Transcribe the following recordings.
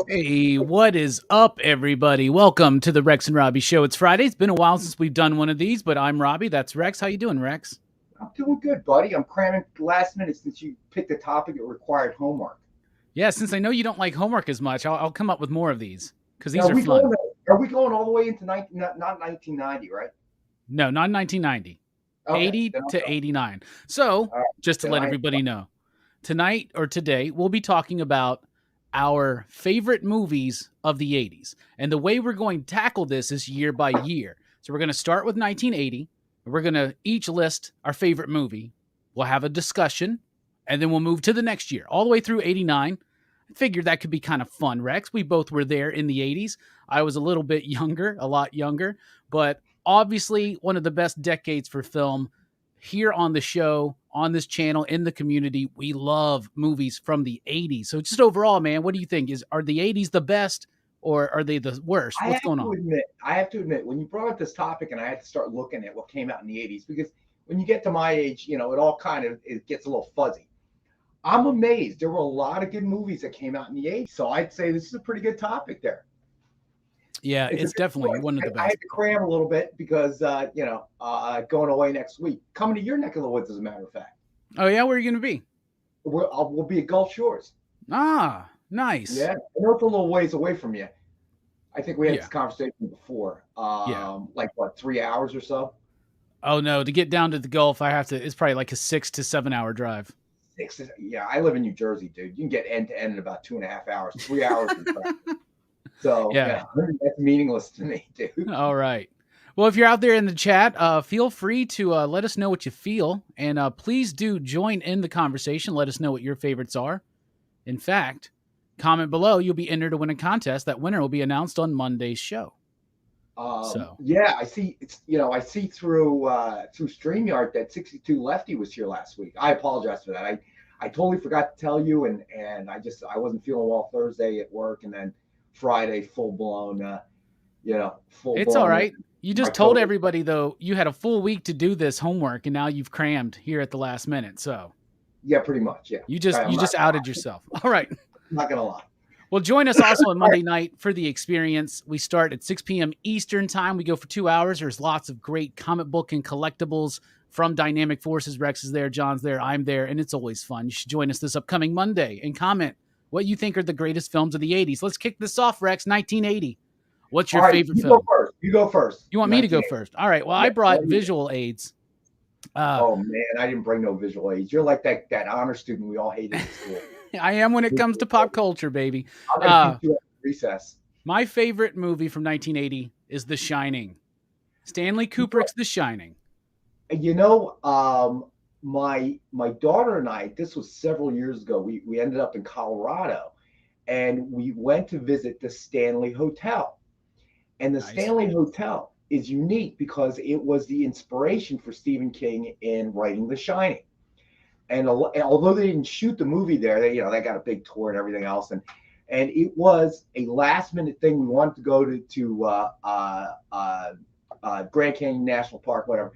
Hey, what is up, everybody? Welcome to the Rex and Robbie Show. It's Friday. It's been a while since we've done one of these, but I'm Robbie. That's Rex. How you doing, Rex? I'm doing good, buddy. I'm cramming last minute since you picked a topic that required homework. Yeah, since I know you don't like homework as much, I'll come up with more of these because these are fun. Are we going all the way into not 1990, right? No, not 1990. Okay, 80 to 89. So, just to let everybody know, tonight or today, we'll be talking about our favorite movies of the 80s. And the way we're going to tackle this is year by year. So we're going to start with 1980. We're going to each list our favorite movie. We'll have a discussion, and then we'll move to the next year, all the way through 89. I figured that could be kind of fun, Rex. We both were there in the 80s. I was a little bit younger, a lot younger, but obviously one of the best decades for film. Here on the show, on this channel, in the community, we love movies from the 80s. So just overall, man, what do you think? Are the 80s the best, or are they the worst? What's going on? I have to admit, when you brought up this topic and I had to start looking at what came out in the 80s, because when you get to my age, it all it gets a little fuzzy. I'm amazed. There were a lot of good movies that came out in the 80s. So I'd say this is a pretty good topic there. Yeah, it's definitely one of the best. I had to cram a little bit because, going away next week. Coming to your neck of the woods, as a matter of fact. Oh, yeah? Where are you going to be? We'll be at Gulf Shores. Ah, nice. Yeah, I know it's a little ways away from you. I think we had this conversation before. Like, 3 hours or so? Oh, no. To get down to the Gulf, it's probably like a 6 to 7 hour drive. Yeah, I live in New Jersey, dude. You can get end to end in about 2.5 hours, 3 hours. So yeah, that's meaningless to me, dude. All right. Well, if you're out there in the chat, feel free to let us know what you feel. And please do join in the conversation. Let us know what your favorites are. In fact, comment below. You'll be entered to win a contest. That winner will be announced on Monday's show. Yeah, I see. I see through StreamYard that 62 Lefty was here last week. I apologize for that. I totally forgot to tell you, and I wasn't feeling well Thursday at work, and then Friday full blown. It's all right. You just told everybody though you had a full week to do this homework, and now you've crammed here at the last minute. So yeah, pretty much. Yeah, you just outed yourself. All right. I'm not gonna lie. Well, join us also on Monday night for the experience. We start at 6 p.m. Eastern time. We go for 2 hours. There's lots of great comic book and collectibles from Dynamic Forces. Rex is there, John's there, I'm there, and it's always fun. You should join us this upcoming Monday and comment what you think are the greatest films of the 80s. Let's kick this off, Rex. 1980. What's your favorite film? You go first. You want me to go first? All right. Well, I brought visual aids. Oh, man. I didn't bring no visual aids. You're like that honor student we all hated in school. I am when it comes to pop culture, baby. Recess. My favorite movie from 1980 is The Shining. Stanley Kubrick's The Shining. My daughter and I, this was several years ago, we ended up in Colorado, and we went to visit the Stanley Hotel. And the Stanley Hotel is unique because it was the inspiration for Stephen King in writing The Shining. And although they didn't shoot the movie there, they got a big tour and everything else, and it was a last minute thing. We wanted to go to Grand Canyon National Park, whatever.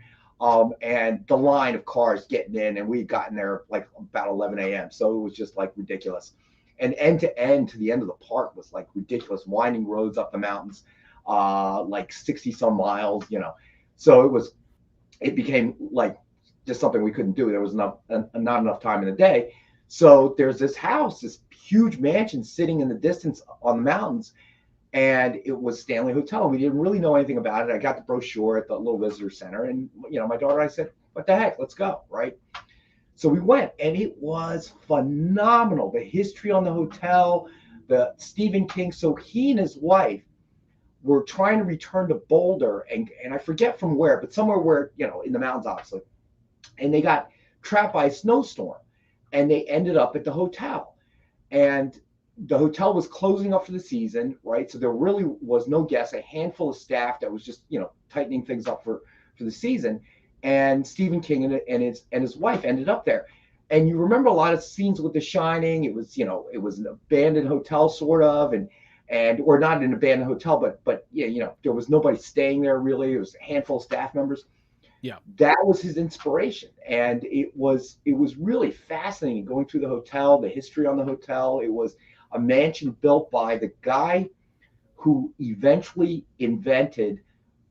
And the line of cars getting in, and we'd gotten there like about 11 a.m. So it was just like ridiculous. And end to end to the end of the park was like ridiculous, winding roads up the mountains, like 60 some miles, So it became like just something we couldn't do. There was not enough time in the day. So there's this house, this huge mansion sitting in the distance on the mountains. And it was Stanley Hotel. We didn't really know anything about it. I got the brochure at the little visitor center, and my daughter and I said, "What the heck? Let's go!" Right? So we went, and it was phenomenal. The history on the hotel, the Stephen King. So he and his wife were trying to return to Boulder, and I forget from where, but somewhere where in the mountains, obviously. And they got trapped by a snowstorm, and they ended up at the hotel, and the hotel was closing up for the season, right? So there really was no guests, a handful of staff that was just, tightening things up for the season. And Stephen King and his wife ended up there. And you remember a lot of scenes with The Shining. It was, it was an abandoned hotel sort of, or not an abandoned hotel, but there was nobody staying there really. It was a handful of staff members. Yeah, that was his inspiration, and it was really fascinating going through the hotel, the history on the hotel. It was a mansion built by the guy who eventually invented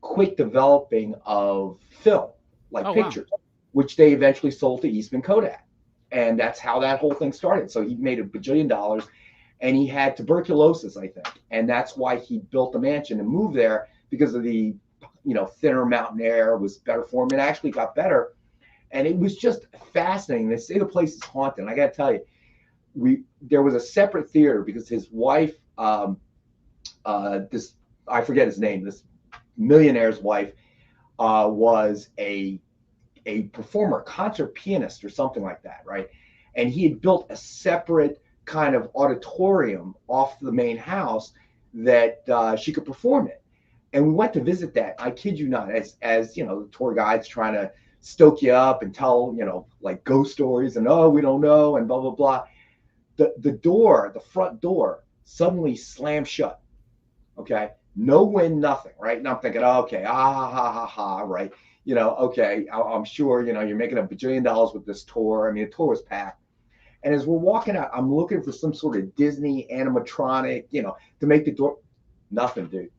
quick developing of film, like pictures, wow. Which they eventually sold to Eastman Kodak. And that's how that whole thing started. So he made $1 bajillion, and he had tuberculosis, I think. And that's why he built the mansion and moved there, because of the, thinner mountain air was better for him. It actually got better. And it was just fascinating. They say the place is haunted. And I got to tell you, there was a separate theater because his wife, I forget his name, this millionaire's wife, was a performer, concert pianist or something like that, right? And he had built a separate kind of auditorium off the main house that she could perform in. And we went to visit that. I kid you not, as the tour guide's trying to stoke you up and tell, like ghost stories and, oh, we don't know and blah, blah, blah. The front door suddenly slammed shut. Okay. No wind, nothing. Right. And I'm thinking, oh, okay, right. Okay, I'm sure, you're making $1 bajillion with this tour. I mean, the tour was packed. And as we're walking out, I'm looking for some sort of Disney animatronic, to make the door. Nothing, dude.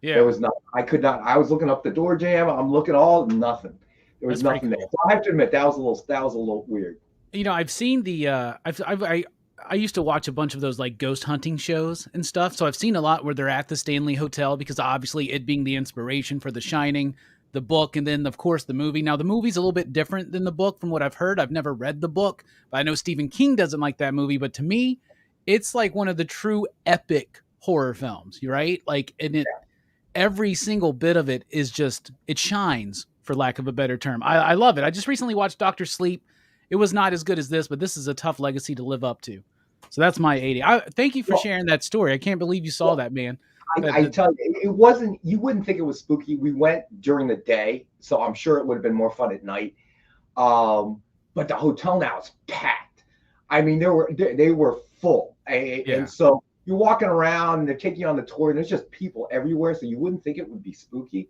Yeah. There was nothing. I could not. I was looking up the door jamb. I'm looking nothing. There was nothing there. So I have to admit that was a little weird. I've seen the I used to watch a bunch of those like ghost hunting shows and stuff. So I've seen a lot where they're at the Stanley Hotel, because obviously it being the inspiration for The Shining, the book, and then of course the movie. Now the movie's a little bit different than the book from what I've heard. I've never read the book, but I know Stephen King doesn't like that movie. But to me, it's like one of the true epic horror films, right? Like, and every single bit of it is just, it shines, for lack of a better term. I love it. I just recently watched Dr. Sleep. It was not as good as this, but this is a tough legacy to live up to. So that's my 80. Thank you for sharing that story. I can't believe you saw that, man. I tell you, it wasn't, you wouldn't think it was spooky. We went during the day, so I'm sure it would have been more fun at night. But the hotel now is packed. I mean, they were full. And so you're walking around and they're taking you on the tour, and there's just people everywhere. So you wouldn't think it would be spooky.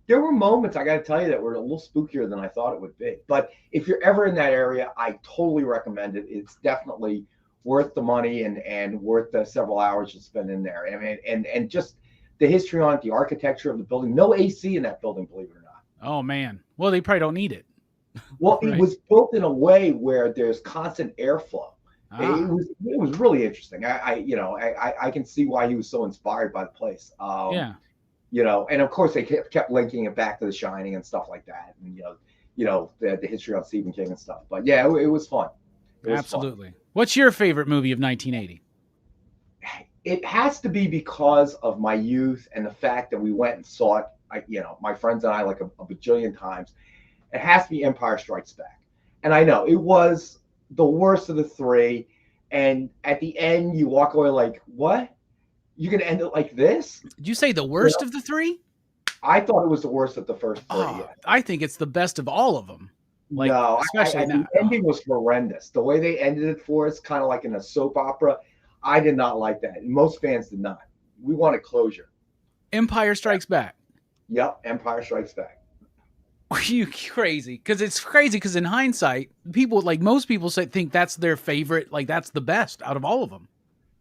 There were moments, I got to tell you, that were a little spookier than I thought it would be. But if you're ever in that area, I totally recommend it. It's definitely worth the money and worth the several hours you spend in there. I mean, and just the history on it, the architecture of the building. No AC in that building, believe it or not. Oh, man. Well, they probably don't need it. Well, right. It was built in a way where there's constant airflow. It was really interesting. I can see why he was so inspired by the place. And of course they kept linking it back to The Shining and stuff like that, and the history on Stephen King and stuff. But yeah, it was fun. Absolutely. Fun. What's your favorite movie of 1980? It has to be because of my youth and the fact that we went and saw it. My friends and I like a bajillion times. It has to be Empire Strikes Back, and I know it was the worst of the three. And at the end, you walk away like, what? You can end it like this? Did you say the worst of the three? I thought it was the worst of the first three. I think it's the best of all of them. Like, no, especially the ending was horrendous. The way they ended it for us, kind of like in a soap opera, I did not like that. And most fans did not. We wanted closure. Empire Strikes Back. Yep, Empire Strikes Back. Are you crazy? Because it's crazy. Because in hindsight, people like most people think that's their favorite. Like that's the best out of all of them.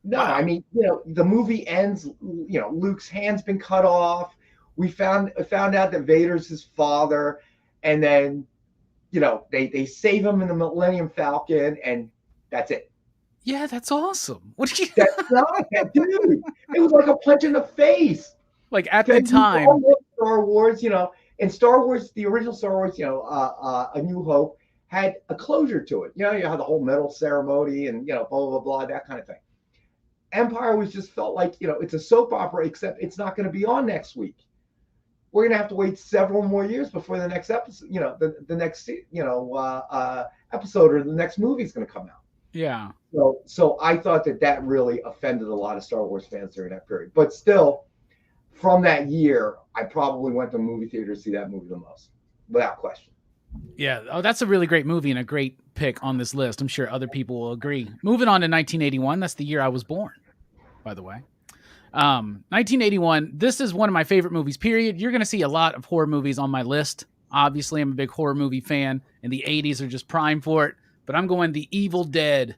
No, I Wow. mean, the movie ends. Luke's hand's been cut off. We found out that Vader's his father, and then they save him in the Millennium Falcon, and that's it. Yeah, that's awesome. What do you? That's not, dude. It was like a punch in the face. Like at the time, Star Wars, in Star Wars, the original Star Wars, A New Hope had a closure to it. You had the whole medal ceremony and blah blah blah, that kind of thing. Empire was just felt like it's a soap opera, except it's not going to be on next week. We're going to have to wait several more years before the next episode, the next episode or the next movie is going to come out. Yeah. So I thought that really offended a lot of Star Wars fans during that period. But still, from that year, I probably went to movie theater to see that movie the most, without question. Yeah. Oh, that's a really great movie and a great pick on this list. I'm sure other people will agree. Moving on to 1981. That's the year I was born, by the way. 1981. This is one of my favorite movies, period. You're going to see a lot of horror movies on my list. Obviously, I'm a big horror movie fan, and the 80s are just prime for it. But I'm going The Evil Dead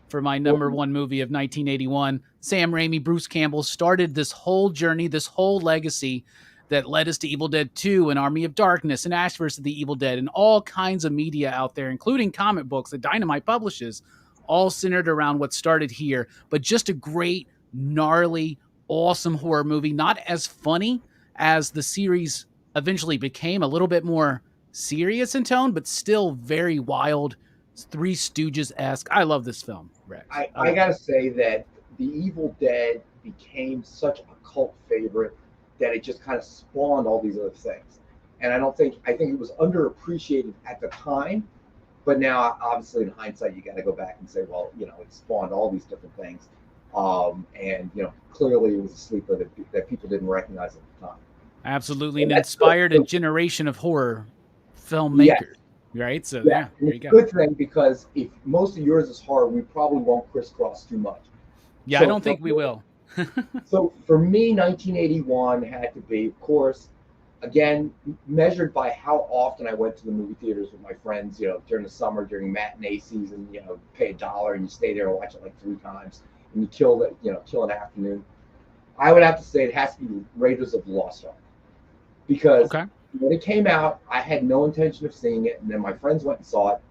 for my number one movie of 1981. Sam Raimi, Bruce Campbell started this whole journey, this whole legacy that led us to Evil Dead 2 and Army of Darkness and Ash vs. the Evil Dead and all kinds of media out there, including comic books that Dynamite publishes, all centered around what started here. But just a great, gnarly, awesome horror movie. Not as funny as the series eventually became, a little bit more serious in tone, but still very wild, Three Stooges-esque. I love this film, Rex. I got to say that The Evil Dead became such a cult favorite that it just kind of spawned all these other things. And I think it was underappreciated at the time, but now obviously in hindsight, you got to go back and say, well, it spawned all these different things. And clearly it was a sleeper that people didn't recognize at the time. Absolutely. And inspired a generation of horror filmmakers. Yes. Right? So, yeah, there you go. Good thing, because if most of yours is horror, we probably won't crisscross too much. Yeah, so I don't think we will. So for me, 1981 had to be, of course, again, measured by how often I went to the movie theaters with my friends, during the summer, during matinee season, pay $1 and you stay there and watch it like 3 times and you kill an afternoon. I would have to say it has to be Raiders of the Lost Ark. Because when it came out, I had no intention of seeing it. And then my friends went and saw it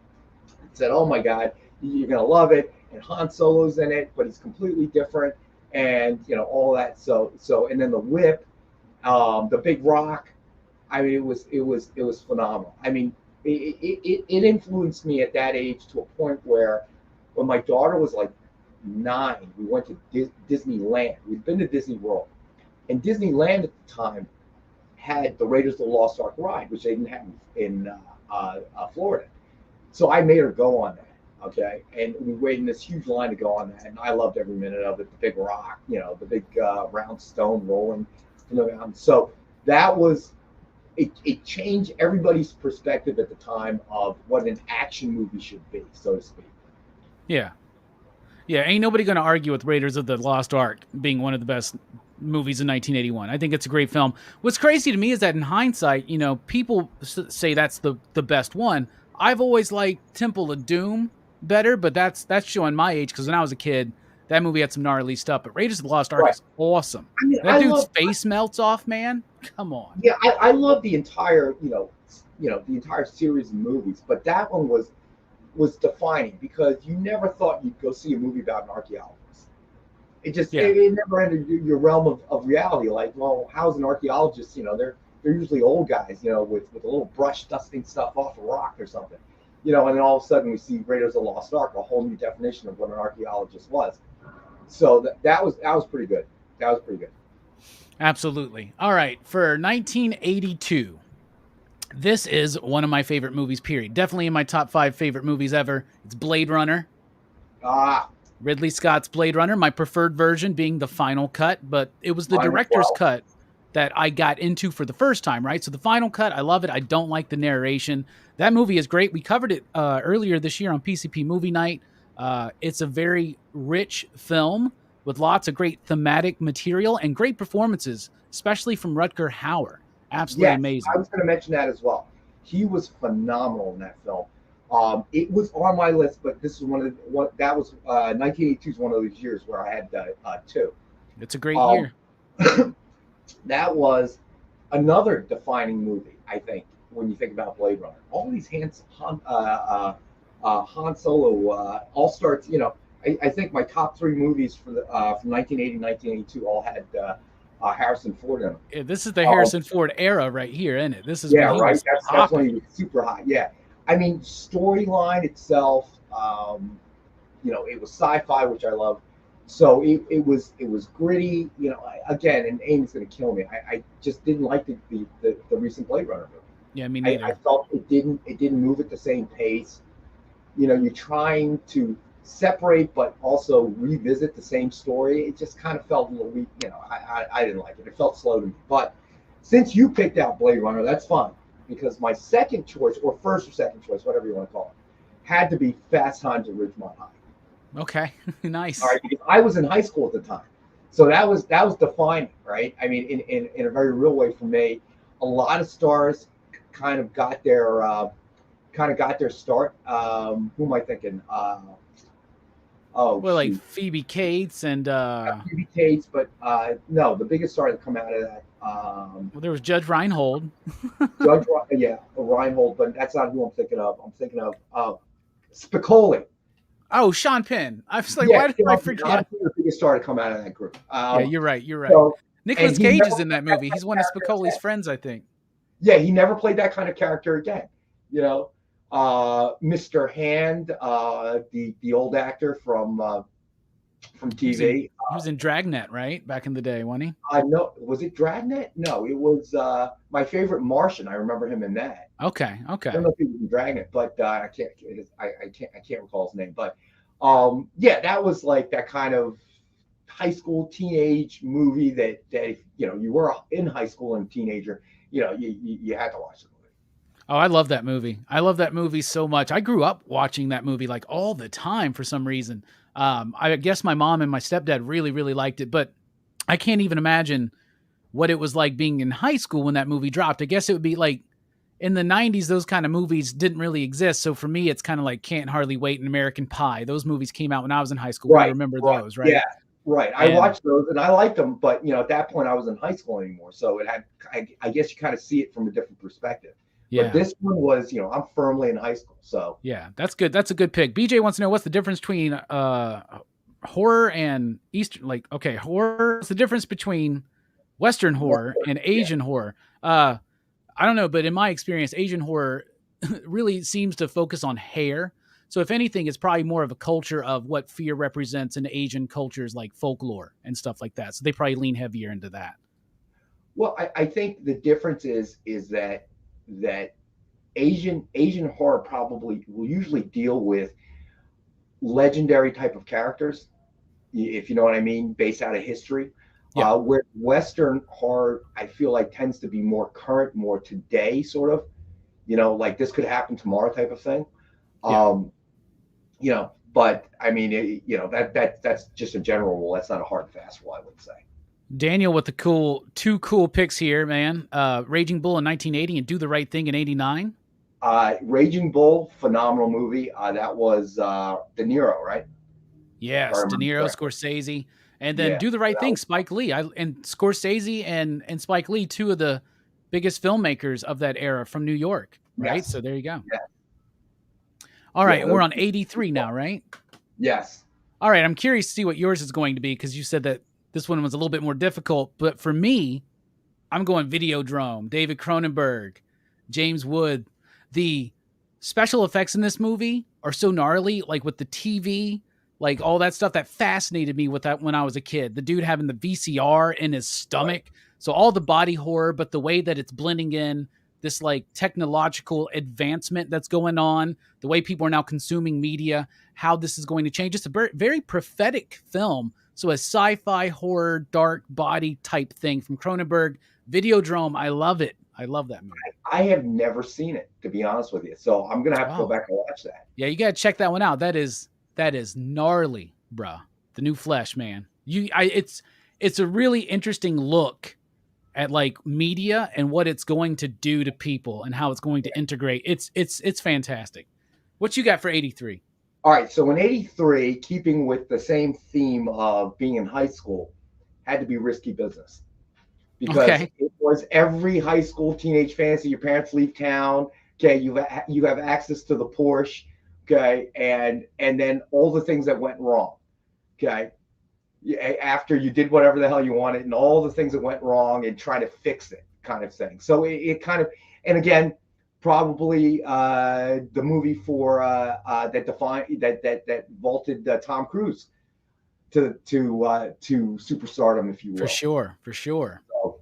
and said, oh my God, you're going to love it. And Han Solo's in it, but he's completely different. And, all that. So, and then the whip, the big rock. I mean, it was phenomenal. I mean, it influenced me at that age to a point where when my daughter was like 9, we went to Disneyland. We'd been to Disney World. And Disneyland at the time had the Raiders of the Lost Ark ride, which they didn't have in Florida. So I made her go on that. Okay. And we waited in this huge line to go on that. And I loved every minute of it. The big rock, the big round stone rolling from the mountain. So that was, it changed everybody's perspective at the time of what an action movie should be, so to speak. Yeah. Yeah. Ain't nobody going to argue with Raiders of the Lost Ark being one of the best movies in 1981. I think it's a great film. What's crazy to me is that in hindsight, people say that's the best one. I've always liked Temple of Doom better, but that's showing my age, because when I was a kid, that movie had some gnarly stuff. But Raiders of the Lost Ark is awesome. I mean, that dude's face melts off, man. Come on. Yeah, I love the entire, the entire series of movies, but that one was defining, because you never thought you'd go see a movie about an archaeologist. It just it never entered your realm of reality. Like, well, how's an archaeologist? They're usually old guys, with a little brush dusting stuff off a rock or something. And then all of a sudden we see Raiders of the Lost Ark, a whole new definition of what an archaeologist was. So that was pretty good. That was pretty good. Absolutely. All right, for 1982, this is one of my favorite movies, period. Definitely in my top 5 favorite movies ever. It's Blade Runner. Ridley Scott's Blade Runner, my preferred version being the final cut, but it was the director's cut that I got into for the first time, right? So the final cut, I love it. I don't like the narration. That movie is great. We covered it earlier this year on PCP Movie Night. It's a very rich film with lots of great thematic material and great performances, especially from Rutger Hauer Absolutely Yes, amazing. I was going to mention that as well. He was phenomenal in that film. It was on my list, but this is that was 1982 is one of those years where I had two. It's a great Um, year. that was another defining movie, I think, when you think about Blade Runner. All these Han Solo all starts. I think my top three movies from 1980, 1982 all had Harrison Ford in them. Yeah, this is the Um, Harrison Ford era right here, isn't it? This is yeah, when he right. was That's when popping. he was super hot. Yeah, I mean, storyline itself, it was sci-fi, which I love. So it was gritty. Again, and Amy's going to kill me. I just didn't like the recent Blade Runner movie. Yeah, me I neither. felt it didn't move at the same pace. You're trying to separate but also revisit the same story. It just kind of felt a little weak. I didn't like it. It felt slow to me. But since you picked out Blade Runner, that's fine, because my second choice, or first or second choice, whatever you want to call it, had to be Fast Times at Ridgemont High. Okay, nice. All right, because I was in high school at the time, so that was defining, right? I mean, in a very real way for me. A lot of stars kind of got their start. Who am I thinking? Oh, Well, like shoot, Phoebe Cates and Phoebe Cates, but no, the biggest star to come out of that, well, there was Judge Reinhold. Yeah, Reinhold, but that's not who I'm thinking of. I'm thinking of Spicoli. Oh, Sean Penn. I was like, Yeah, why did I forget? the biggest star to come out of that group. Yeah, you're right. You're right. So, and Nicolas he Cage never is in that played that movie. kind He's of one of character Spicoli's again. friends, I think. Yeah, he never played that kind of character again. Mr. Hand, the old actor from TV. He was in Dragnet, right? Back in the day, wasn't he? I know. Was it Dragnet? No, it was My Favorite Martian. I remember him in that. Okay. I Okay. don't know if he was in Dragnet, but I can't recall his name. But yeah, that was like that kind of high school teenage movie that you were in high school and teenager. You had to watch the movie. Oh, I love that movie. I love that movie so much. I grew up watching that movie like all the time for some reason. I guess my mom and my stepdad really, really liked it, but I can't even imagine what it was like being in high school when that movie dropped. I guess it would be like in the 90s, those kind of movies didn't really exist. So for me, it's kind of like Can't Hardly Wait and American Pie. Those movies came out when I was in high school. We Right, remember right, those, right? yeah, right. I And watched those and I liked them, but at that point I was in high school anymore, so it had. I guess you kind of see it from a different perspective. But yeah, this one was, I'm firmly in high school, so yeah, that's good. That's a good pick. BJ wants to know what's the difference between horror and Eastern, like, okay, horror. What's the difference between Western horror and yeah. Asian horror? I don't know, but in my experience, Asian horror really seems to focus on hair. So if anything, it's probably more of a culture of what fear represents in Asian cultures, like folklore and stuff like that. So they probably lean heavier into that. Well, I think the difference is that Asian horror probably will usually deal with legendary type of characters, if you know what I mean, based out of history. Yeah. Where Western horror, I feel like, tends to be more current, more today, sort of. Like this could happen tomorrow type of thing. Yeah. But I mean, that's just a general rule. That's not a hard and fast rule, I would say. Daniel with two cool picks here, man. Raging Bull in 1980 and Do the Right Thing in 89. Raging Bull, phenomenal movie. That was De Niro, right? Yes, De Niro, Scorsese, and then Yeah, Do the Right Thing, Spike Lee. And Scorsese and Spike Lee, two of the biggest filmmakers of that era from New York, right? Yes. So there you go. Yeah. All right, we're on 83 now, right? Yes. All right, I'm curious to see what yours is going to be, because you said that this one was a little bit more difficult. But for me, I'm going Videodrome, David Cronenberg, James Wood. The special effects in this movie are so gnarly, like with the TV, like all that stuff that fascinated me with that when I was a kid. The dude having the VCR in his stomach. Right. So all the body horror, but the way that it's blending in this like technological advancement that's going on, the way people are now consuming media, how this is going to change. It's a very, very prophetic film. So a sci-fi horror, dark body type thing from Cronenberg. Videodrome, I love it. I love that movie. I have never seen it, to be honest with you. So I'm gonna have to go back and watch that. Yeah, you gotta check that one out. That is gnarly, bruh. The New Flesh, man. It's a really interesting look at like media and what it's going to do to people and how it's going to integrate. It's fantastic. What you got for 83? All right, so in 83, keeping with the same theme of being in high school, had to be Risky Business. Because Okay. it was every high school teenage fantasy. Your parents leave town. Okay, you have access to the Porsche. Okay, and then all the things that went wrong. Okay, after you did whatever the hell you wanted, and all the things that went wrong, and try to fix it, kind of thing. So it kind of, and again, probably the movie for that defined that vaulted Tom Cruise to superstardom, if you will. For sure. So,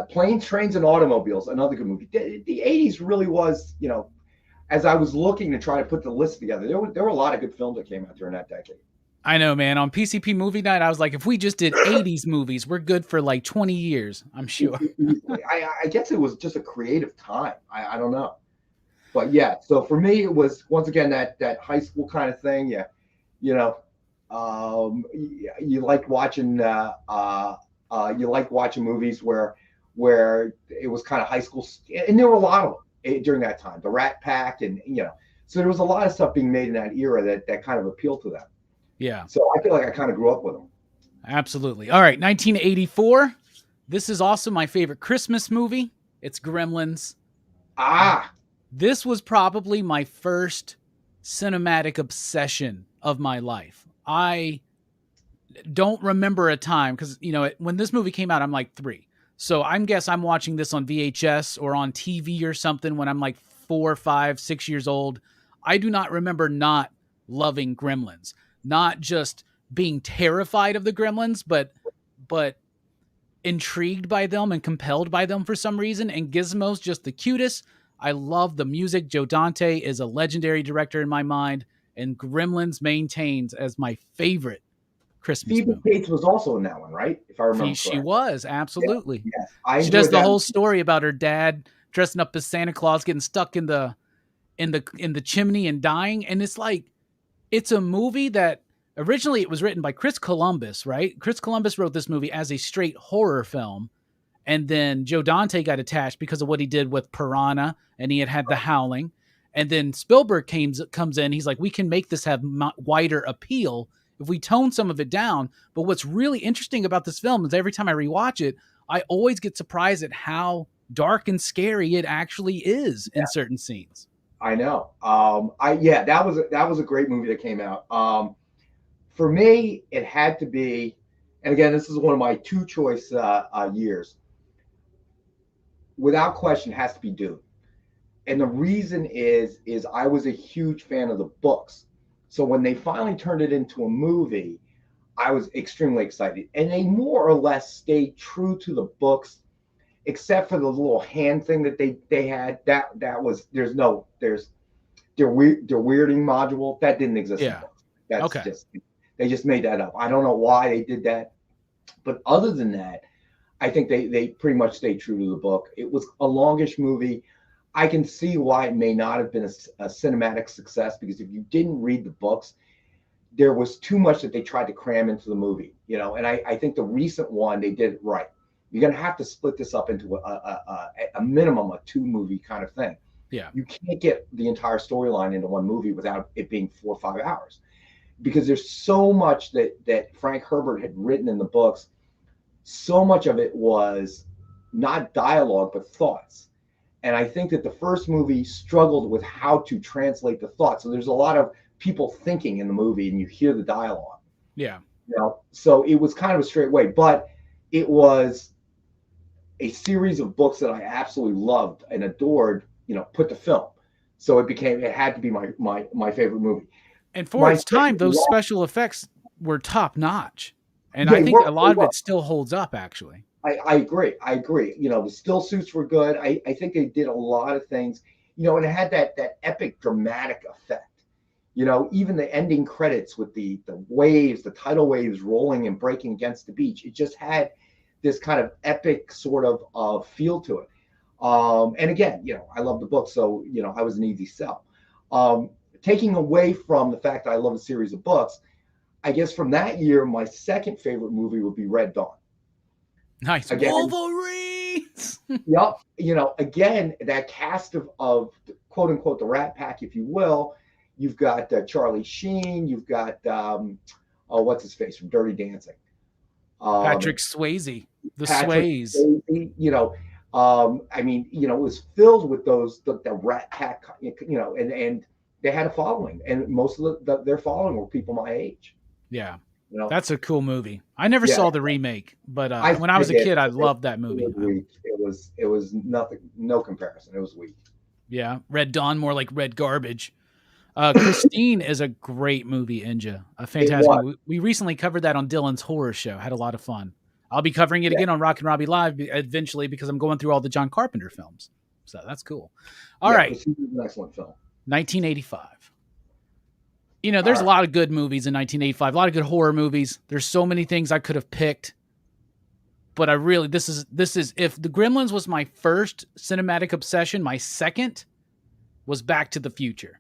Planes, Trains, and Automobiles, another good movie. The 80s really was, as I was looking to try to put the list together, there were a lot of good films that came out during that decade. I know, man. On PCP movie night, I was like, if we just did 80s movies, we're good for like 20 years, I'm sure. I guess it was just a creative time. I don't know. But yeah, so for me, it was, once again, that high school kind of thing. Yeah. You like watching movies where it was kind of high school, and there were a lot of them during that time. The Rat Pack, and so there was a lot of stuff being made in that era that kind of appealed to them. Yeah. So I feel like I kind of grew up with them. Absolutely. All right, 1984. This is also my favorite Christmas movie. It's Gremlins. This was probably my first cinematic obsession of my life. I don't remember a time, because when this movie came out, I'm like 3. So I'm watching this on VHS or on TV or something when I'm like 4, 5, 6 years old. I do not remember not loving Gremlins, not just being terrified of the Gremlins, but intrigued by them and compelled by them for some reason. And Gizmo's just the cutest. I love the music. Joe Dante is a legendary director in my mind, and Gremlins maintains as my favorite Christmas Phoebe movie. Cates was also in that one, right? If I remember She correctly. was, absolutely. Yeah. She does the whole story about her dad dressing up as Santa Claus, getting stuck in the chimney and dying. And it's like, it's a movie that originally it was written by Chris Columbus, right? Chris Columbus wrote this movie as a straight horror film. And then Joe Dante got attached because of what he did with Piranha, and he had The Howling. And then Spielberg comes in. He's like, we can make this have wider appeal if we tone some of it down. But what's really interesting about this film is every time I rewatch it, I always get surprised at how dark and scary it actually is in certain scenes. I know. That was a great movie that came out. For me, it had to be, and again, this is one of my 2 choice years. Without question, has to be Dune. And the reason is I was a huge fan of the books. So when they finally turned it into a movie, I was extremely excited. And they more or less stayed true to the books, except for the little hand thing that they had. That was their weirding module that didn't exist in books. That's okay. Just, they just made that up. I don't know why they did that, but other than that, I think they pretty much stayed true to the book. It was a longish movie. I can see why it may not have been a cinematic success, because if you didn't read the books, there was too much that they tried to cram into the movie, and I think the recent one, they did it right. You're going to have to split this up into a minimum of 2 movie kind of thing. Yeah. You can't get the entire storyline into one movie without it being 4 or 5 hours, because there's so much that Frank Herbert had written in the books. So much of it was not dialogue, but thoughts. And I think that the first movie struggled with how to translate the thoughts. So there's a lot of people thinking in the movie, and you hear the dialogue. Yeah. So it was kind of a straight way, but it was a series of books that I absolutely loved and adored, put to film. So it had to be my favorite movie. And for its time, those special effects were top notch. And I think a lot of it still holds up, actually. I agree. The still suits were good. I think they did a lot of things, and it had that epic dramatic effect. Even the ending credits with the waves, the tidal waves rolling and breaking against the beach. It just had this kind of epic sort of feel to it. And again, I love the book, so I was an easy sell. Taking away from the fact that I love a series of books, I guess from that year, my second favorite movie would be Red Dawn. Nice. Again, Wolverines. yep. Again, that cast of quote unquote the Rat Pack, if you will. You've got Charlie Sheen. You've got what's his face from Dirty Dancing. Patrick Swayze. The Patrick Sways. Swayze, I mean, it was filled with the Rat Pack, and they had a following, and most of their following were people my age. Yeah. That's a cool movie. I never saw the remake, but when I was a kid, I loved that movie. It was nothing, no comparison. It was weak. Yeah. Red Dawn, more like red garbage. Christine is a great movie, Inja. A fantastic movie. We recently covered that on Dylan's horror show. Had a lot of fun. I'll be covering it again on Rockin Robbie Live eventually because I'm going through all the John Carpenter films. So that's cool. All right. Christine is an excellent film. 1985. There's a lot of good movies in 1985, a lot of good horror movies. There's so many things I could have picked, but this is if The Gremlins was my first cinematic obsession, my second was Back to the Future.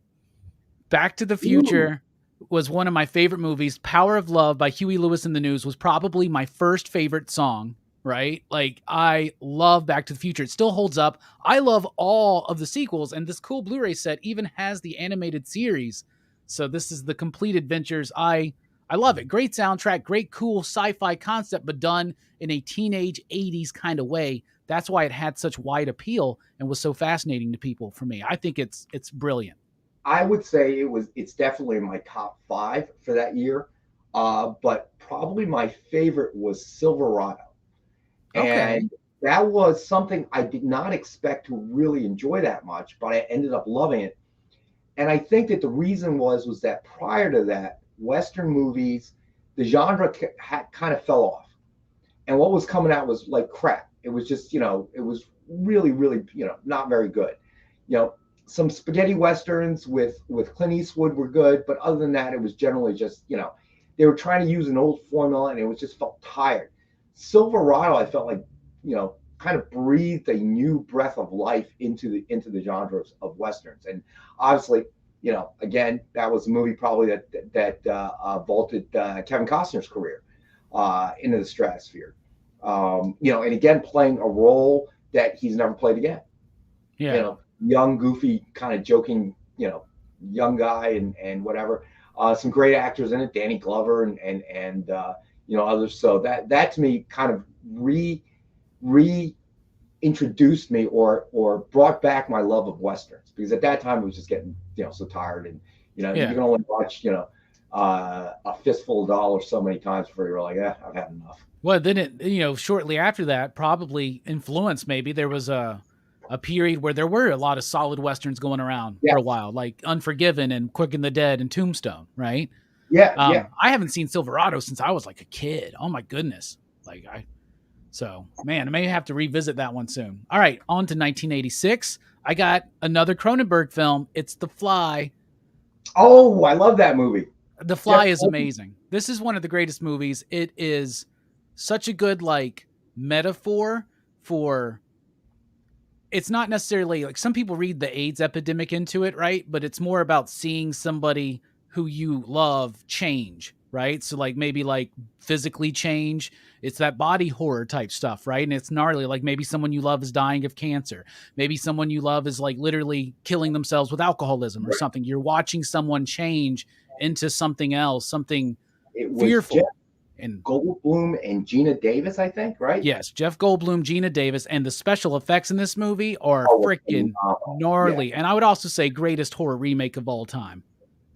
Back to the Future was one of my favorite movies. Power of Love by Huey Lewis and the News was probably my first favorite song, right? Like, I love Back to the Future. It still holds up. I love all of the sequels, and this cool Blu-ray set even has the animated series. So this is the complete adventures. I love it. Great soundtrack, great cool sci-fi concept, but done in a teenage 80s kind of way. That's why it had such wide appeal and was so fascinating to people for me. I think it's brilliant. I would say it's definitely in my top 5 for that year. But probably my favorite was Silverado. Okay. And that was something I did not expect to really enjoy that much, but I ended up loving it. And I think that the reason was that prior to that, Western movies, the genre kind of fell off. And what was coming out was like crap. It was just, it was really, really, not very good. Some spaghetti westerns with Clint Eastwood were good, but other than that, it was generally just, they were trying to use an old formula, and it was just felt tired. Silverado, I felt like, kind of breathed a new breath of life into the genre of westerns, and obviously, again, that was a movie probably that vaulted Kevin Costner's career into the stratosphere. And again, playing a role that he's never played again. Yeah. Young, goofy, kind of joking, young guy and whatever. Some great actors in it, Danny Glover and others. So that to me kind of reintroduced me or brought back my love of westerns, because at that time it was just getting so tired, and you can only watch A Fistful of Dollars so many times before you're like, I've had enough. Well, then it shortly after that probably influenced, maybe there was a period where there were a lot of solid westerns going around for a while, like Unforgiven and Quick and the Dead and Tombstone, right? Yeah. I haven't seen Silverado since I was like a kid. Oh my goodness. So man, I may have to revisit that one soon. All right, on to 1986. I got another Cronenberg film. It's The Fly. Oh, I love that movie. The Fly is amazing. This is one of the greatest movies. It is such a good metaphor for, it's not necessarily like some people read the AIDS epidemic into it, right? But it's more about seeing somebody who you love change, right? So maybe physically change. It's that body horror type stuff, right? And it's gnarly. Like maybe someone you love is dying of cancer. Maybe someone you love is literally killing themselves with alcoholism or something. You're watching someone change into something else, something fearful. And Goldblum and Gina Davis, I think, right? Yes, Jeff Goldblum, Gina Davis, and the special effects in this movie are freaking gnarly. Yeah. And I would also say greatest horror remake of all time.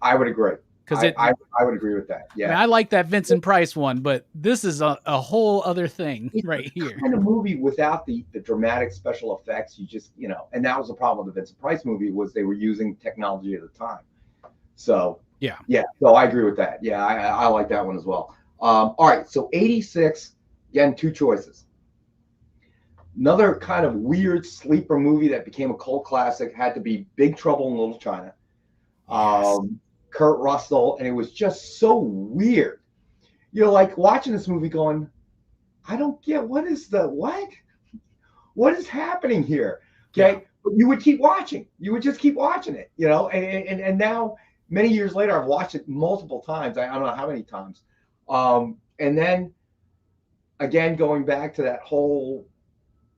I would agree. Because I would agree with that. Yeah, I like that Vincent Price one, but this is a whole other thing right here. Kind of movie without the dramatic special effects. You just and that was the problem with the Vincent Price movie, was they were using technology at the time. So yeah. So I agree with that. Yeah, I like that one as well. All right, so 86, again, 2 choices. Another kind of weird sleeper movie that became a cult classic had to be Big Trouble in Little China. Yes. Kurt Russell, and it was just so weird. Watching this movie going, I don't get what is happening here? Okay, yeah. But you would keep watching. You would just keep watching it, and now many years later, I've watched it multiple times. I don't know how many times. And then again, going back to that whole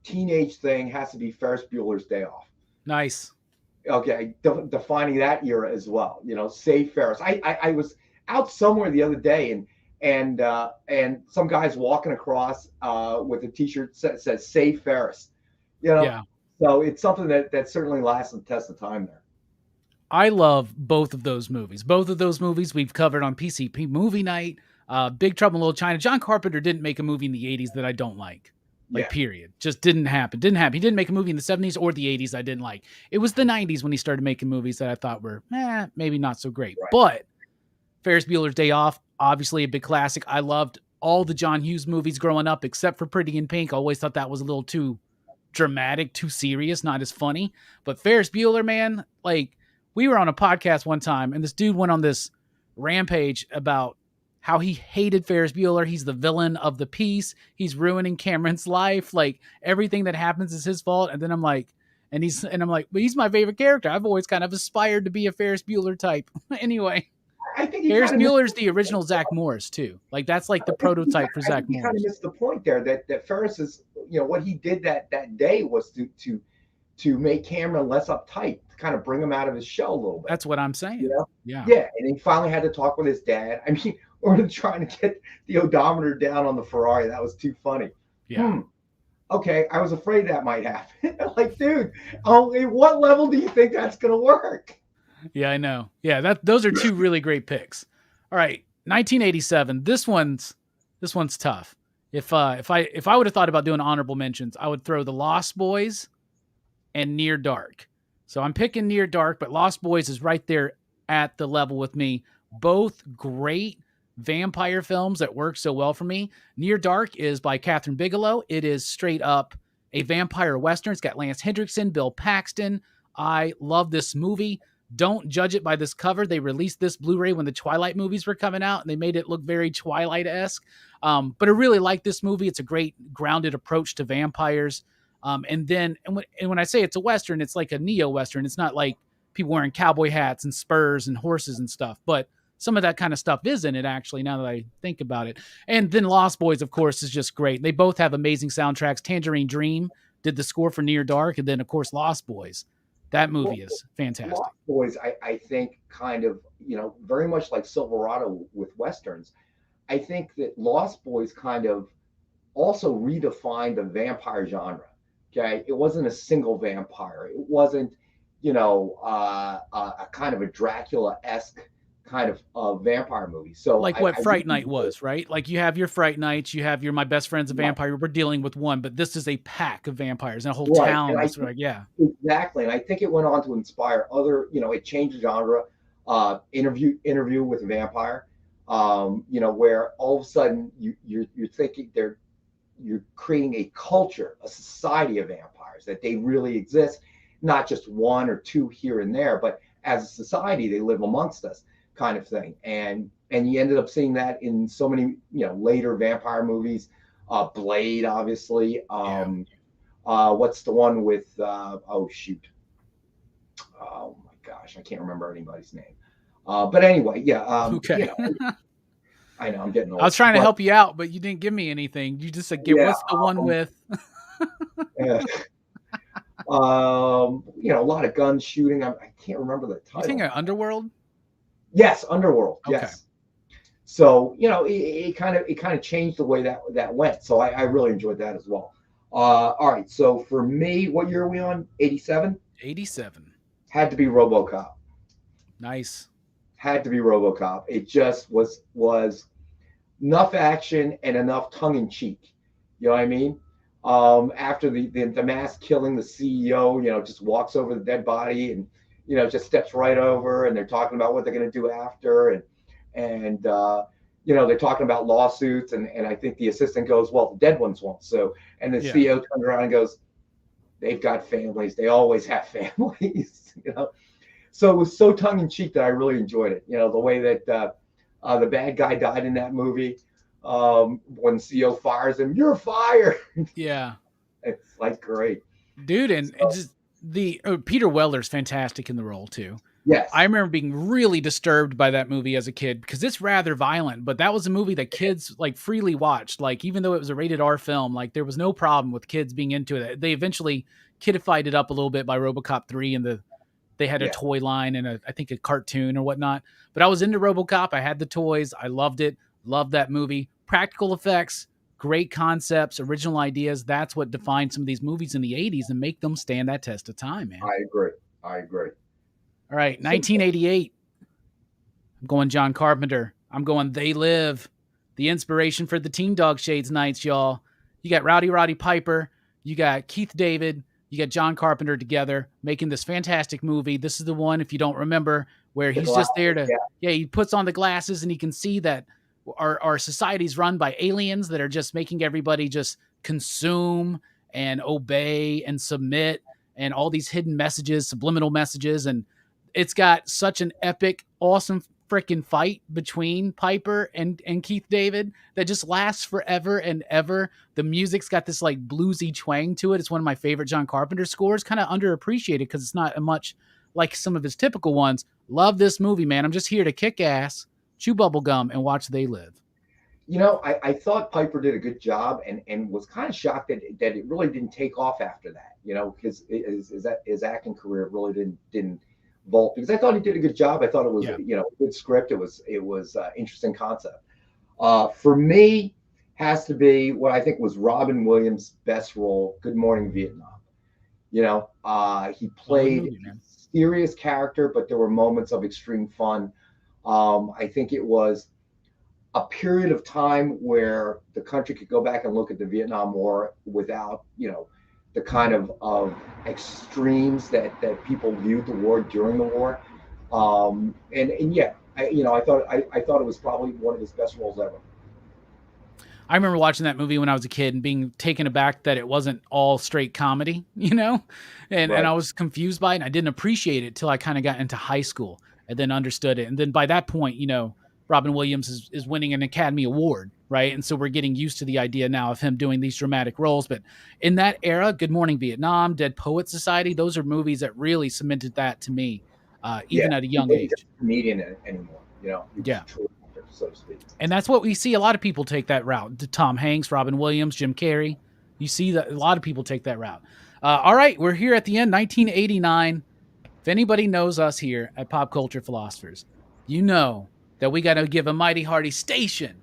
teenage thing, has to be Ferris Bueller's Day Off. Nice. Okay, defining that era as well. Save Ferris. I was out somewhere the other day, and some guy's walking across with a T-shirt that says "Save Ferris." Yeah. So it's something that certainly lasts the test of time there. I love both of those movies. Both of those movies we've covered on PCP Movie Night. Big Trouble in Little China. John Carpenter didn't make a movie in the 80s that I don't like. Period. Just didn't happen. He didn't make a movie in the 70s or the 80s I didn't like. It was the 90s when he started making movies that I thought were maybe not so great. Right. But Ferris Bueller's Day Off, obviously a big classic. I loved all the John Hughes movies growing up except for Pretty in Pink. I always thought that was a little too dramatic, too serious, not as funny. But Ferris Bueller, man, like, we were on a podcast one time and this dude went on this rampage about how he hated Ferris Bueller. He's the villain of the piece. He's ruining Cameron's life. Like, everything that happens is his fault. And then I'm like, but he's my favorite character. I've always kind of aspired to be a Ferris Bueller type. Anyway, I think Ferris Bueller's the original Zach Morris too. Like, that's like the prototype for Zach Morris. He kind of missed the point there that Ferris is, what he did that day was to make Cameron less uptight, to kind of bring him out of his shell a little bit. That's what I'm saying. Yeah. And he finally had to talk with his dad. I mean, or trying to get the odometer down on the Ferrari. That was too funny. Yeah. Okay, I was afraid that might happen. Like, dude, what level do you think that's going to work? Yeah, I know. Yeah, those are two really great picks. All right, 1987. This one's tough. If I would have thought about doing honorable mentions, I would throw The Lost Boys and Near Dark. So I'm picking Near Dark, but Lost Boys is right there at the level with me. Both great vampire films that work so well for me. Near Dark is by Catherine Bigelow. It is straight up a vampire western. It's got Lance Hendrickson, Bill Paxton. I love this movie. Don't judge it by this cover. They released this Blu-ray when the Twilight movies were coming out, and they made it look very Twilight-esque. But I really like this movie. It's a great grounded approach to vampires. And when I say it's a western, it's like a neo-western. It's not like people wearing cowboy hats and spurs and horses and stuff, but some of that kind of stuff is in it, actually, now that I think about it. And then Lost Boys, of course, is just great. They both have amazing soundtracks. Tangerine Dream did the score for Near Dark, and then, of course, Lost Boys. That movie is fantastic. Lost Boys, I think, kind of, very much like Silverado with westerns. I think that Lost Boys kind of also redefined the vampire genre. Okay, it wasn't a single vampire. It wasn't, a kind of a Dracula-esque kind of vampire movie. So like what Fright Night was, right? Like, you have your Fright Nights, you have your My Best Friend's a Vampire. We're dealing with one, but this is a pack of vampires and a whole town. Exactly. And I think it went on to inspire other, it changed the genre. Interview with a Vampire, where all of a sudden you're thinking you're creating a culture, a society of vampires, that they really exist, not just one or two here and there, but as a society, they live amongst us, kind of thing. And you ended up seeing that in so many, later vampire movies. Blade, obviously. What's the one with, oh my gosh, I can't remember anybody's name. But anyway, okay. I know I'm getting old. I was trying to help you out, but you didn't give me anything. You just said, what's the one with? A lot of guns shooting. I can't remember the title. You think of Underworld? Yes, Underworld. Okay. Yes. So it kind of changed the way that went. So I really enjoyed that as well. All right. So for me, what year are we on? 87. 87. Had to be RoboCop. Nice. Had to be RoboCop. It just was enough action and enough tongue in cheek. You know what I mean? After the mass killing the CEO, just walks over the dead body and, just steps right over, and they're talking about what they're going to do after. And they're talking about lawsuits. And I think the assistant goes, well, the dead ones won't. So, and the CEO turns around and goes, they've got families. They always have families, So it was so tongue in cheek that I really enjoyed it. The way that the bad guy died in that movie, when CEO fires him, you're fired. Yeah. It's like great. Dude, and just Peter Weller's fantastic in the role too. I Yes. remember being really disturbed by that movie as a kid because it's rather violent, but that was a movie that kids like freely watched. Like, even though it was a rated R film, like there was no problem with kids being into it. They eventually kidified it up a little bit by Robocop 3, and they had a Yeah. toy line and I think a cartoon or whatnot. But I was into Robocop. I had the toys. I loved it. Loved that movie. Practical effects, great concepts, original ideas. That's what defined some of these movies in the 80s and make them stand that test of time, man. I agree. I agree. All right, So, 1988. I'm going John Carpenter. I'm going They Live. The inspiration for the Teen Dog Shades nights, y'all. You got Rowdy Roddy Piper. You got Keith David. You got John Carpenter together making this fantastic movie. This is the one, if you don't remember, where he's just there to, he puts on the glasses and he can see that our society's run by aliens that are just making everybody just consume and obey and submit, and all these hidden messages, subliminal messages. And it's got such an epic, awesome freaking fight between Piper and Keith David that just lasts forever and ever. The music's got this like bluesy twang to it. It's one of my favorite John Carpenter scores, kind of underappreciated because it's not much like some of his typical ones. Love this movie, man. I'm just here to kick ass, chew bubble gum, and watch They Live. You know, I thought Piper did a good job, and was kind of shocked that it really didn't take off after that. You know, because his acting career really didn't vault, because I thought he did a good job. I thought it was a good script. It was interesting concept. For me, has to be what I think was Robin Williams' best role, Good Morning Vietnam. You know, he played a serious character, but there were moments of extreme fun. I think it was a period of time where the country could go back and look at the Vietnam War without, the kind of extremes that people viewed the war during the war. And yeah, I thought it was probably one of his best roles ever. I remember watching that movie when I was a kid and being taken aback that it wasn't all straight comedy, and I was confused by it, and I didn't appreciate it till I kind of got into high school and then understood it. And then by that point, Robin Williams is winning an Academy Award, right? And so we're getting used to the idea now of him doing these dramatic roles. But in that era, Good Morning Vietnam, Dead Poet Society, those are movies that really cemented that to me, even at a young age. Comedian anymore, Yeah. True, so to speak. And that's what we see. A lot of people take that route. Tom Hanks, Robin Williams, Jim Carrey. You see that a lot of people take that route. All right, we're here at the end, 1989. If anybody knows us here at Pop Culture Philosophers, you know that we got to give a mighty hearty station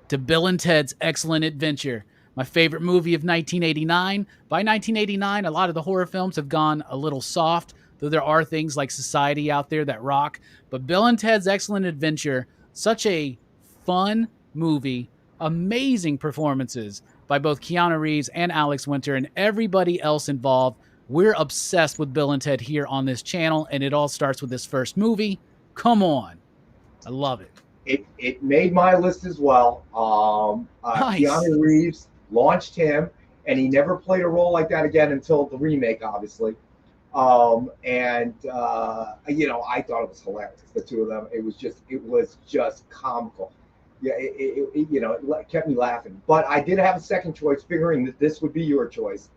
to Bill and Ted's Excellent Adventure, my favorite movie of 1989. By 1989, a lot of the horror films have gone a little soft, though there are things like Society out there that rock. But Bill and Ted's Excellent Adventure, such a fun movie, amazing performances by both Keanu Reeves and Alex Winter and everybody else involved. We're obsessed with Bill and Ted here on this channel, and it all starts with this first movie. Come on. I love it. It made my list as well. Nice. Keanu Reeves launched him, and he never played a role like that again until the remake, obviously. I thought it was hilarious, the two of them. It was just comical. Yeah, it kept me laughing. But I did have a second choice, figuring that this would be your choice.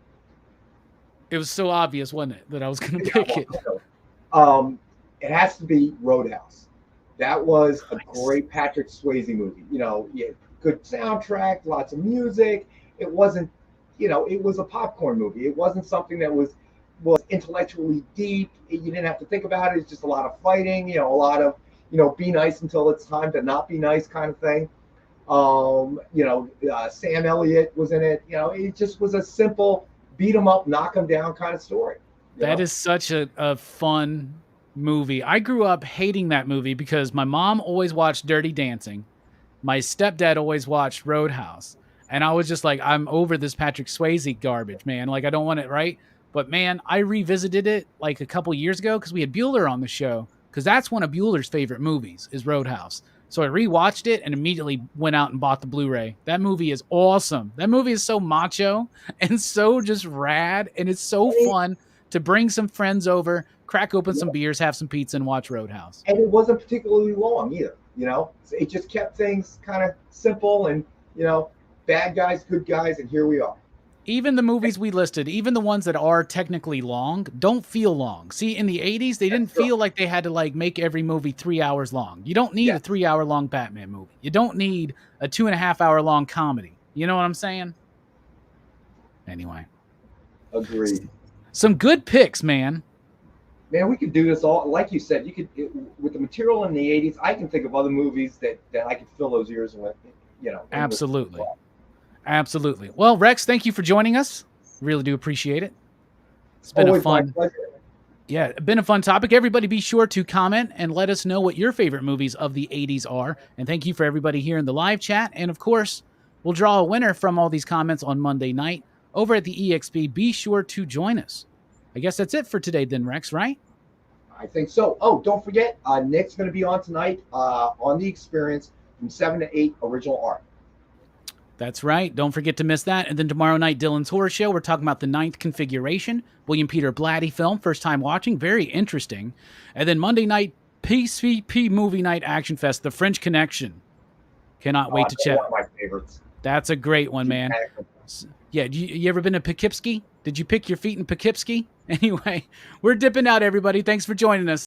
It was so obvious, wasn't it, that I was going to pick it? It has to be Roadhouse. That was a great Patrick Swayze movie. Good soundtrack, lots of music. It wasn't, it was a popcorn movie. It wasn't something that was intellectually deep. You didn't have to think about it. It's just a lot of fighting, a lot of, be nice until it's time to not be nice kind of thing. Sam Elliott was in it. It just was a simple beat 'em up, knock 'em down kind of story. That is such a fun movie. I grew up hating that movie because my mom always watched Dirty Dancing. My stepdad always watched Roadhouse. And I was just like, I'm over this Patrick Swayze garbage, man. Like, I don't want it, right? But man, I revisited it like a couple years ago because we had Bueller on the show, because that's one of Bueller's favorite movies is Roadhouse. So I rewatched it and immediately went out and bought the Blu-ray. That movie is awesome. That movie is so macho and so just rad, and it's so fun to bring some friends over, crack open some beers, have some pizza, and watch Roadhouse. And it wasn't particularly long either, It just kept things kind of simple and, bad guys, good guys, and here we are. Even the movies we listed, even the ones that are technically long, don't feel long. See, in the 80s, they didn't feel like they had to like make every movie 3 hours long. You don't need a 3 hour long Batman movie. You don't need a 2.5 hour long comedy. You know what I'm saying? Anyway. Agreed. Some good picks, man. Man, we could do this all. Like you said, with the material in the 80s, I can think of other movies that I could fill those years with, Absolutely. Absolutely. Well, Rex, thank you for joining us. Really do appreciate it. It's been a fun, been a fun topic. Everybody be sure to comment and let us know what your favorite movies of the 80s are. And thank you for everybody here in the live chat. And of course, we'll draw a winner from all these comments on Monday night over at the EXP. Be sure to join us. I guess that's it for today then, Rex, right? I think so. Oh, don't forget, Nick's going to be on tonight on The Experience from 7 to 8 original art. That's right. Don't forget to miss that. And then tomorrow night, Dylan's Horror Show, we're talking about the Ninth Configuration, William Peter Blatty film, first time watching, very interesting. And then Monday night, PCP Movie Night Action Fest, The French Connection. Cannot wait to check. One of my favorites. That's a great one, man. Yeah, you ever been to Poughkeepsie? Did you pick your feet in Poughkeepsie? Anyway, we're dipping out, everybody. Thanks for joining us.